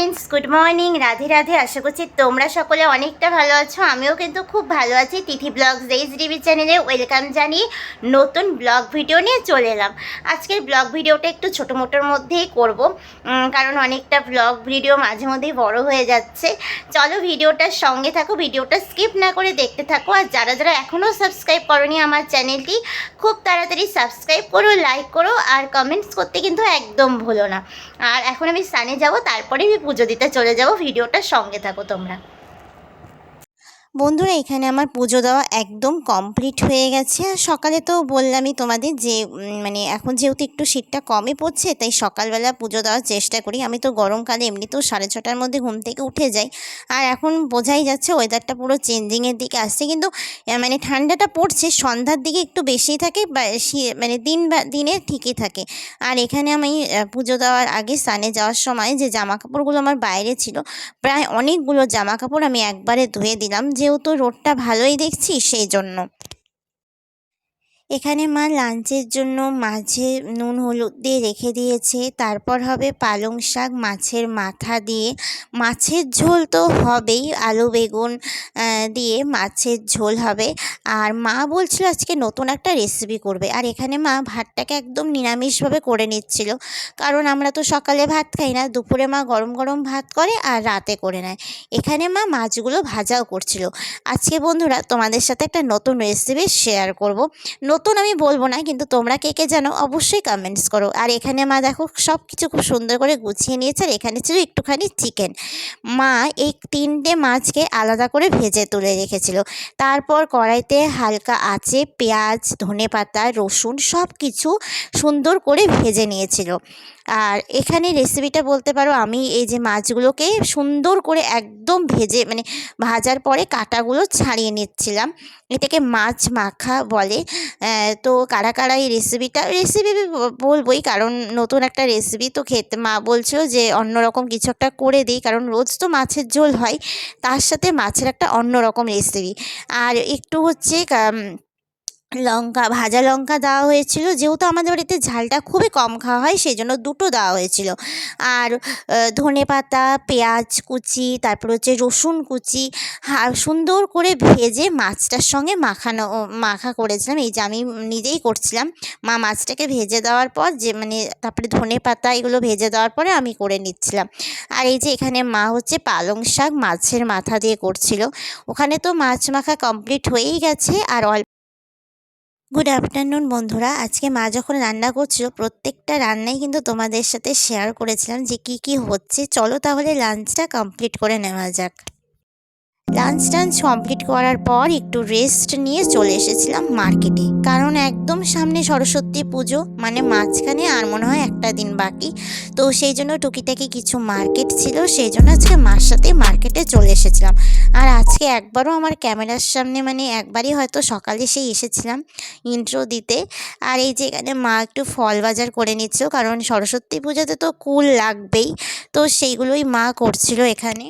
Friends, good morning, Radhe Radhe. আশা করছি তোমরা সকলে অনেকটা ভালো আছো। আমিও কিন্তু খুব ভালো আছি। তিথি ব্লগস এইচডিবি চ্যানেলে ওয়েলকাম জানিয়ে নতুন ব্লগ ভিডিও নিয়ে চলে এলাম। আজকের ব্লগ ভিডিওটা একটু ছোটো মোটোর মধ্যেই করব, কারণ অনেকটা ব্লগ ভিডিও মাঝে মধ্যেই বড় হয়ে যাচ্ছে। চলো ভিডিওটার সঙ্গে থাকো, ভিডিওটা স্কিপ না করে দেখতে থাকো। আর যারা যারা এখনও সাবস্ক্রাইব করোনি আমার চ্যানেলটি, খুব তাড়াতাড়ি সাবস্ক্রাইব করো, লাইক করো আর কমেন্টস করতে কিন্তু একদম ভুলো না। আর এখন আমি স্নানে যাব, তারপরে আমি পুজো দিতে চলে যাব। ভিডিওটার সঙ্গে থাকো তোমরা। বন্ধুরা, এখানে আমার পুজো দেওয়া একদম কমপ্লিট হয়ে গেছে। আর সকালে তো বললামই তোমাদের যে এখন যেহেতু একটু শীতটা কমই পড়ছে, তাই সকালবেলা পুজো দেওয়ার চেষ্টা করি। আমি তো গরমকালে এমনিতেও 6:30টার মধ্যে ঘুম থেকে উঠে যাই। আর এখন বোঝাই যাচ্ছে ওয়েদারটা পুরো চেঞ্জিংয়ের দিকে আসছে, কিন্তু ঠান্ডাটা পড়ছে সন্ধ্যার দিকে একটু বেশিই থাকে, বা দিনে ঠিকই থাকে। আর এখানে আমি পুজো দেওয়ার আগে স্নানে যাওয়ার সময় যে জামা কাপড়গুলো আমার বাইরে ছিল, প্রায় অনেকগুলো জামা কাপড় আমি একবারে ধুয়ে দিলাম, যেহেতু রোদটা ভালোই দেখছি সেই জন্য। এখানে মা লাঞ্চের জন্য মাঝে নুন হলুদ দিয়ে রেখে দিয়েছে। তারপর হবে পালং শাক মাছের মাথা দিয়ে। মাছের ঝোল তো হবেই, আলু বেগুন দিয়ে মাছের ঝোল হবে। আর মা বলছিল আজকে নতুন একটা রেসিপি করবে। আর এখানে মা ভাতটাকে একদম নিরামিষভাবে করে নিচ্ছিল, কারণ আমরা তো সকালে ভাত খাই না, দুপুরে মা গরম গরম ভাত করে আর রাতে করে নেয়। এখানে মা মাছগুলো ভাজাও করছিল। আজকে বন্ধুরা তোমাদের সাথে একটা নতুন রেসিপি শেয়ার করব। নতুন আমি বলবো না, কিন্তু তোমরা কে কে জানো অবশ্যই কমেন্টস করো। আর এখানে মা দেখো সব কিছু খুব সুন্দর করে গুছিয়ে নিয়েছে। আর এখানে ছিল একটুখানি চিকেন। মা এই 3টে মাছকে আলাদা করে ভেজে তুলে রেখেছিল। তারপর কড়াইতে হালকা আঁচে পেঁয়াজ, ধনেপাতা, রসুন সব কিছু সুন্দর করে ভেজে নিয়েছিল। আর এখানে রেসিপিটা বলতে পারো, আমি এই যে মাছগুলোকে সুন্দর করে একদম ভেজে ভাজার পরে কাঁটাগুলো ছাড়িয়ে নিচ্ছিলাম। এটাকে মাছ মাখা বলে। তো কারা কারা এই রেসিপি বলবোই, কারণ নতুন একটা রেসিপি তো খেতে মা বলছিল যে অন্যরকম কিছু একটা করে দিই, কারণ রোজ তো মাছের ঝোল হয়, তার সাথে মাছের একটা অন্যরকম রেসিপি। আর একটু হচ্ছে ভাজা লঙ্কা দেওয়া হয়েছিল, যেহেতু আমাদের বাড়িতে ঝালটা খুবই কম খাওয়া হয়, সেই জন্য 2টো দেওয়া হয়েছিল। আর ধনেপাতা, পেঁয়াজ কুচি, তারপর হচ্ছে রসুন কুচি সুন্দর করে ভেজে মাছটার সঙ্গে মাখা করেছিলাম। এই যে আমি নিজেই করছিলাম। মা মাছটাকে ভেজে দেওয়ার পর তারপরে ধনেপাতা এগুলো ভেজে দেওয়ার পরে আমি করে নিচ্ছিলাম। আর এই যে এখানে মা হচ্ছে পালং শাক মাছের মাথা দিয়ে করছিল। ওখানে তো মাছ মাখা কমপ্লিট হয়েই গেছে। আর গুড আফটারনুন বন্ধুরা। আজকে মা যখন রান্না করছিল, প্রত্যেকটা রান্নাই কিন্তু তোমাদের সাথে শেয়ার করেছিলাম যে কি কি হচ্ছে। চলো তাহলে লাঞ্চটা কমপ্লিট করে নেওয়া যাক। লাঞ্চ কমপ্লিট করার পর একটু রেস্ট নিয়ে চলে এসেছিলাম মার্কেটে, কারণ একদম সামনে সরস্বতী পুজো, মাঝখানে আর মনে হয় একটা দিন বাকি। তো সেই জন্য টুকিটাকি কিছু মার্কেট ছিল, সেই জন্য আজকে মার সাথে মার্কেটে চলে এসেছিলাম। আর আজকে একবারও আমার ক্যামেরার সামনে একবারই হয়তো সকালে এসেছিলাম ইন্ট্রো দিতে। আর এই যে এখানে মা একটু ফল বাজার করে নিচ্ছিল, কারণ সরস্বতী পুজোতে তো কুল লাগবেই, তো সেইগুলোই মা করছিল এখানে।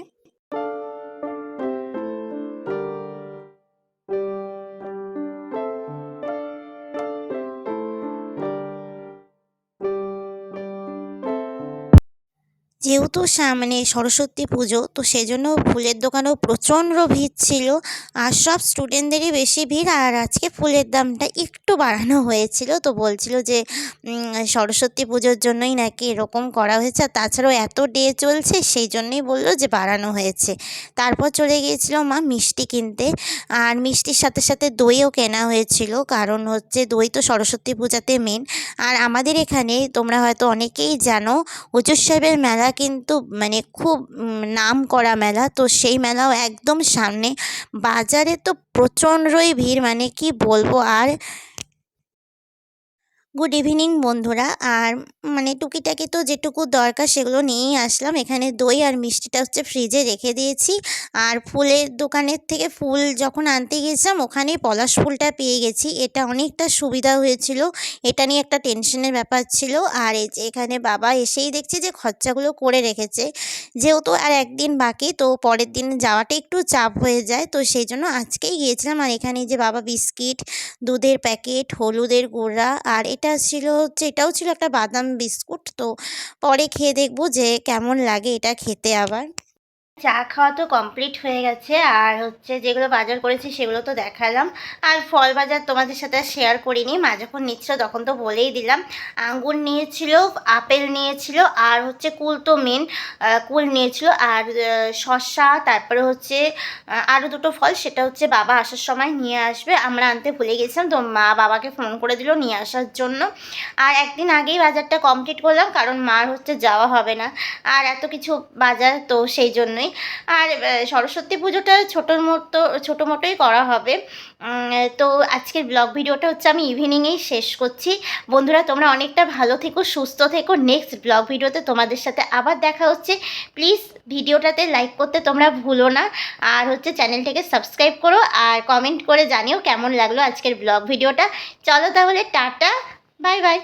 যেহেতু সরস্বতী পুজো, তো সেজন্য ফুলের দোকানেও প্রচণ্ড ভিড় ছিল। আর সব স্টুডেন্টদেরই বেশি ভিড়। আর আজকে ফুলের দামটা একটু বাড়ানো হয়েছিল, তো বলছিল যে সরস্বতী পুজোর জন্যই নাকি এরকম করা হয়েছে। আর তাছাড়াও এত ডে চলছে, সেই জন্যই বললো যে বাড়ানো হয়েছে। তারপর চলে গিয়েছিল মা মিষ্টি কিনতে। আর মিষ্টির সাথে সাথে দইও কেনা হয়েছিল, কারণ হচ্ছে দই তো সরস্বতী পূজাতে মেন। আর আমাদের এখানে তোমরা হয়তো অনেকেই জানো, হুজুর সাহেবের মেলা কিন্তু খুব নাম করা মেলা। তো সেই মেলাও একদম সামনে। বাজারে তো প্রচণ্ডই ভিড়, কি বলবো আর। গুড ইভিনিং বন্ধুরা। আর টুকিটাকি তো যেটুকু দরকার সেগুলো নিয়েই আসলাম। এখানে দই আর মিষ্টিটা হচ্ছে ফ্রিজে রেখে দিয়েছি। আর ফুলের দোকানের থেকে ফুল যখন আনতে গিয়েছিলাম, ওখানেই পলাশ ফুলটা পেয়ে গেছি। এটা অনেকটা সুবিধা হয়েছিল, এটা নিয়ে একটা টেনশনের ব্যাপার ছিল। আর এই যে এখানে বাবা এসেই দেখছি যে খরচাগুলো করে রেখেছে, যেহেতু আর একদিন বাকি, তো পরের দিন যাওয়াটা একটু চাপ হয়ে যায়, তো সেই জন্য আজকেই গিয়েছিলাম। আর এখানে যে বাবা বিস্কিট, দুধের প্যাকেট, হলুদের গুঁড়া, আর এটা ছিল হচ্ছে, এটাও ছিল একটা বাদাম বিস্কুট। তো পরে খেয়ে দেখবো যে কেমন লাগে এটা খেতে আবার। চা খাওয়া তো কমপ্লিট হয়ে গেছে, আর হচ্ছে যেগুলো বাজার করেছি সেগুলো তো দেখালাম। আর ফল বাজার তোমাদের সাথে শেয়ার করিনি, মা যখন নিচ্ছিল তখন তো বলেই দিলাম। আঙ্গুর নিয়েছিল, আপেল নিয়েছিল, আর হচ্ছে কুল তো মেন, কুল নিয়েছিল, আর শসা, তারপরে হচ্ছে আরও দুটো ফল, সেটা হচ্ছে বাবা আসার সময় নিয়ে আসবে, আমরা আনতে ভুলে গেছিলাম, তো মা বাবাকে ফোন করে দিল নিয়ে আসার জন্য। আর একদিন আগেই বাজারটা কমপ্লিট করলাম, কারণ মার হচ্ছে যাওয়া হবে না, আর এত কিছু বাজার, তো সেই জন্যই। আর সরস্বতী পুজোটা ছোটো মোটোই করা হবে। তো আজকের ব্লগ ভিডিওটা হচ্ছে আমি ইভিনিংয়েই শেষ করছি। বন্ধুরা, তোমরা অনেকটা ভালো থেকো, সুস্থ থেকো। নেক্সট ব্লগ ভিডিওতে তোমাদের সাথে আবার দেখা হচ্ছে। প্লিজ ভিডিওটাতে লাইক করতে তোমরা ভুলো না, আর হচ্ছে চ্যানেলটাকে সাবস্ক্রাইব করো, আর কমেন্ট করে জানিও কেমন লাগলো আজকের ব্লগ ভিডিওটা। চলো তাহলে, টাটা, বাই বাই।